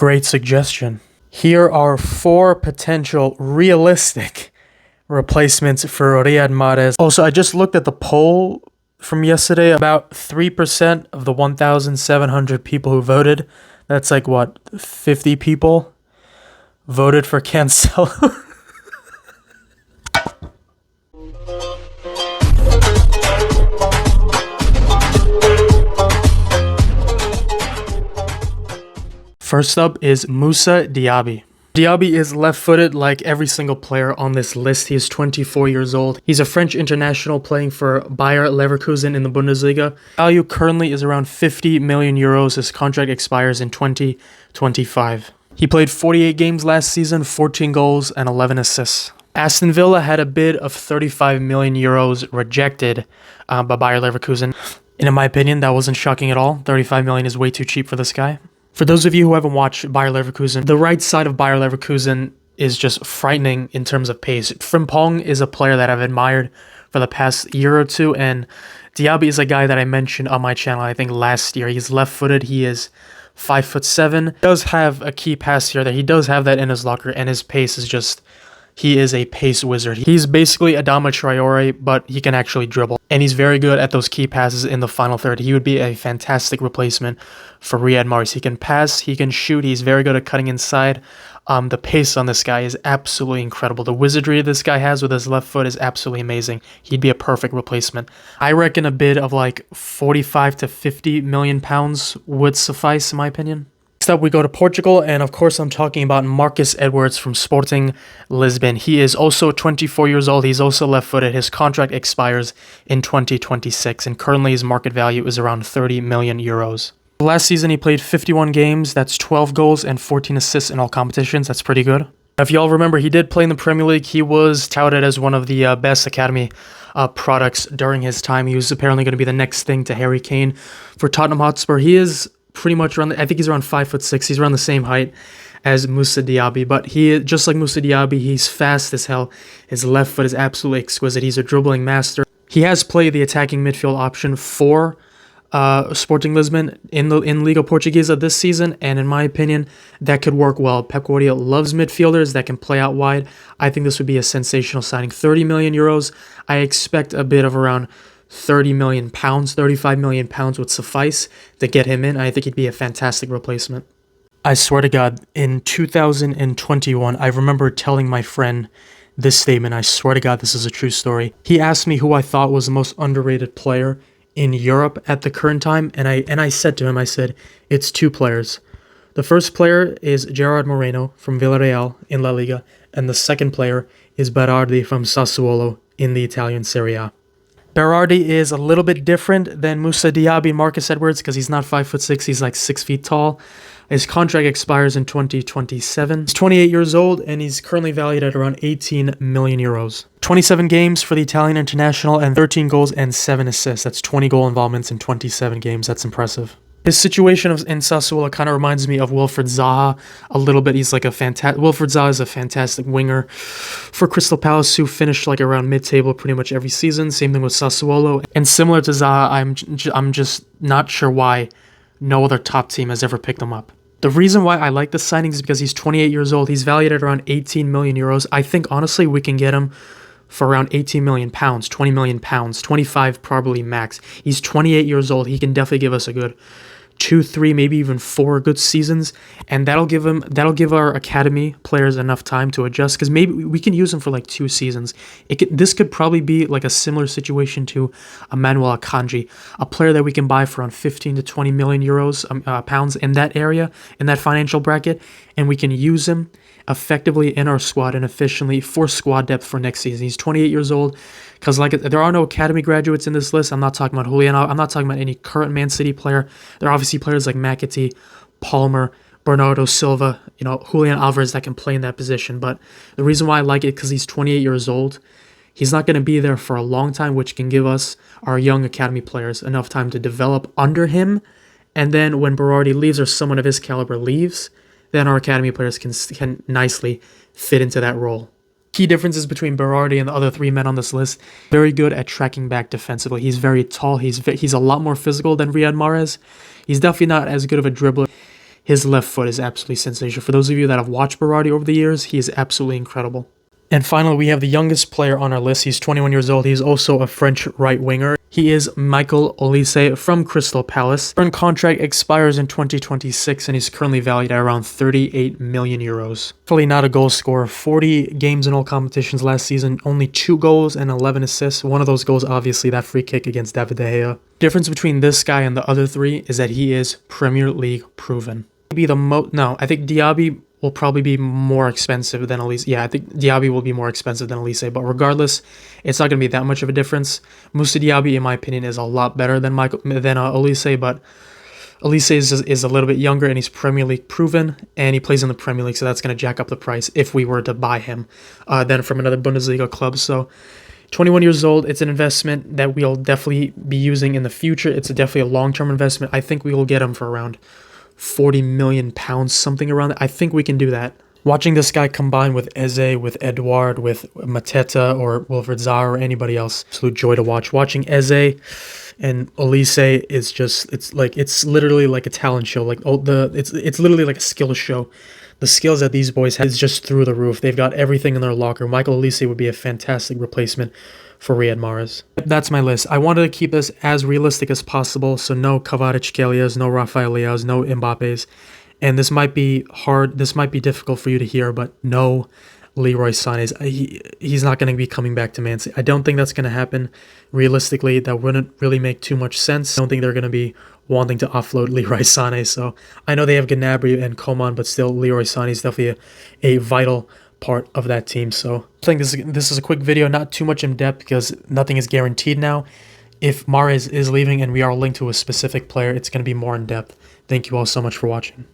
Great suggestion. Here are 4 potential realistic replacements for Riyad Mahrez. Also, I just looked at the poll from yesterday. About 3% of the 1,700 people who voted, that's like what, 50 people, voted for Cancelo. First up is Moussa Diaby. Diaby is left-footed like every single player on this list. He is 24 years old. He's a French international playing for Bayer Leverkusen in the Bundesliga. Value currently is around 50 million euros. His contract expires in 2025. He played 48 games last season, 14 goals and 11 assists. Aston Villa had a bid of 35 million euros rejected by Bayer Leverkusen. And in my opinion, that wasn't shocking at all. 35 million is way too cheap for this guy. For those of you who haven't watched Bayer Leverkusen, the right side of Bayer Leverkusen is just frightening in terms of pace. Frimpong is a player that I've admired for the past year or two, and Diaby is a guy that I mentioned on my channel, I think last year. He's left-footed, he is 5'7". He does have a key pass here that he does have that in his locker, and his pace is just, he is a pace wizard. He's basically Adama Traore, but he can actually dribble. And he's very good at those key passes in the final third. He would be a fantastic replacement for Riyad Mahrez. He can pass, he can shoot, he's very good at cutting inside. The pace on this guy is absolutely incredible. The wizardry this guy has with his left foot is absolutely amazing. He'd be a perfect replacement. I reckon a bid of like 45 to 50 million pounds would suffice, in my opinion. Next up, we go to Portugal, and of course I'm talking about Marcus Edwards from Sporting Lisbon. He is also 24 years old. He's also left-footed. His contract expires in 2026, and currently his market value is around 30 million euros. Last season, he played 51 games. That's 12 goals and 14 assists in all competitions. That's pretty good. If y'all remember, he did play in the Premier League. He was touted as one of the best academy products during his time. He was apparently going to be the next thing to Harry Kane for Tottenham Hotspur. He is pretty much around, I think he's around 5'6". He's around the same height as Moussa Diaby, but he, just like Moussa Diaby, he's fast as hell. His left foot is absolutely exquisite. He's a dribbling master. He has played the attacking midfield option for Sporting Lisbon in Liga Portuguesa this season, and in my opinion, that could work well. Pep Guardiola loves midfielders that can play out wide. I think this would be a sensational signing. 30 million euros. I expect a bid of around 30 million pounds, 35 million pounds would suffice to get him in. I think he'd be a fantastic replacement. I swear to God, in 2021, I remember telling my friend this statement. I swear to God, this is a true story. He asked me who I thought was the most underrated player in Europe at the current time, and I said to him, I said, it's 2 players. The first player is Gerard Moreno from Villarreal in La Liga, and the second player is Berardi from Sassuolo in the Italian Serie A. Berardi is a little bit different than Moussa Diaby and Marcus Edwards because he's not 5'6", he's like 6 feet tall. His contract expires in 2027. He's 28 years old and he's currently valued at around 18 million euros. 27 games for the Italian international and 13 goals and 7 assists. That's 20 goal involvements in 27 games. That's impressive. His situation in Sassuolo kind of reminds me of Wilfried Zaha a little bit. He's like a fantastic. Wilfried Zaha is a fantastic winger for Crystal Palace, who finished like around mid-table pretty much every season. Same thing with Sassuolo. And similar to Zaha, I'm just not sure why no other top team has ever picked him up. The reason why I like this signing is because he's 28 years old. He's valued at around 18 million euros. I think honestly we can get him for around 18 million pounds, 20 million pounds, 25 probably max. He's 28 years old. He can definitely give us a good 2, 3, maybe even 4 good seasons, and that'll give our academy players enough time to adjust, because maybe we can use him for like 2 seasons. This could probably be like a similar situation to Emmanuel Akanji, a player that we can buy for around 15 to 20 million euros, pounds in that area, in that financial bracket, and we can use him effectively in our squad and efficiently for squad depth for next season. He's 28 years old. Because there are no academy graduates in this list. I'm not talking about Julian. I'm not talking about any current Man City player. There are obviously players like McAtee, Palmer, Bernardo Silva, Julian Alvarez that can play in that position. But the reason why I like it because he's 28 years old. He's not going to be there for a long time, which can give us, our young academy players, enough time to develop under him. And then when Berardi leaves or someone of his caliber leaves, then our academy players can nicely fit into that role. Key differences between Berardi and the other 3 men on this list: very good at tracking back defensively. He's very tall. He's a lot more physical than Riyad Mahrez. He's definitely not as good of a dribbler. his left foot is absolutely sensational. For those of you that have watched Berardi over the years, he is absolutely incredible. And finally, we have the youngest player on our list. He's 21 years old. He's also a French right winger. He is Michael Olise from Crystal Palace. Current contract expires in 2026, and he's currently valued at around 38 million euros. Definitely not a goal scorer. 40 games in all competitions last season, only 2 goals and 11 assists. One of those goals, obviously, that free kick against David De Gea. Difference between this guy and the other 3 is that he is Premier League proven. I think Diaby will probably be more expensive than Olise. Yeah, I think Diaby will be more expensive than Olise, but regardless, it's not going to be that much of a difference. Moussa Diaby, in my opinion, is a lot better than Olise, but Olise is a little bit younger, and he's Premier League proven, and he plays in the Premier League, so that's going to jack up the price if we were to buy him then from another Bundesliga club. So 21 years old, it's an investment that we'll definitely be using in the future. It's definitely a long-term investment. I think we will get him for around 40 million pounds, something around that. I think we can do that. Watching this guy combine with Eze, with Edouard, with Mateta, or Wilfried Zaha, or anybody else, absolute joy to watch. Watching Eze and Olise is just, it's literally like a talent show. It's literally like a skill show. The skills that these boys have is just through the roof. They've got everything in their locker. Michael Olise would be a fantastic replacement for Riyad Mahrez. That's my list. I wanted to keep this as realistic as possible, so no Kvaratskhelia, no Rafael Leaos, no Mbappes. And this might be hard, this might be difficult for you to hear, but no Leroy Sané's. He's not going to be coming back to Man City. I don't think that's going to happen. Realistically, that wouldn't really make too much sense. I don't think they're going to be wanting to offload Leroy Sané. So I know they have Gnabry and Coman, but still Leroy Sané is definitely a vital part of that team. So I think this is a quick video, not too much in depth because nothing is guaranteed now. If Mahrez is leaving and we are linked to a specific player, it's going to be more in depth. Thank you all so much for watching.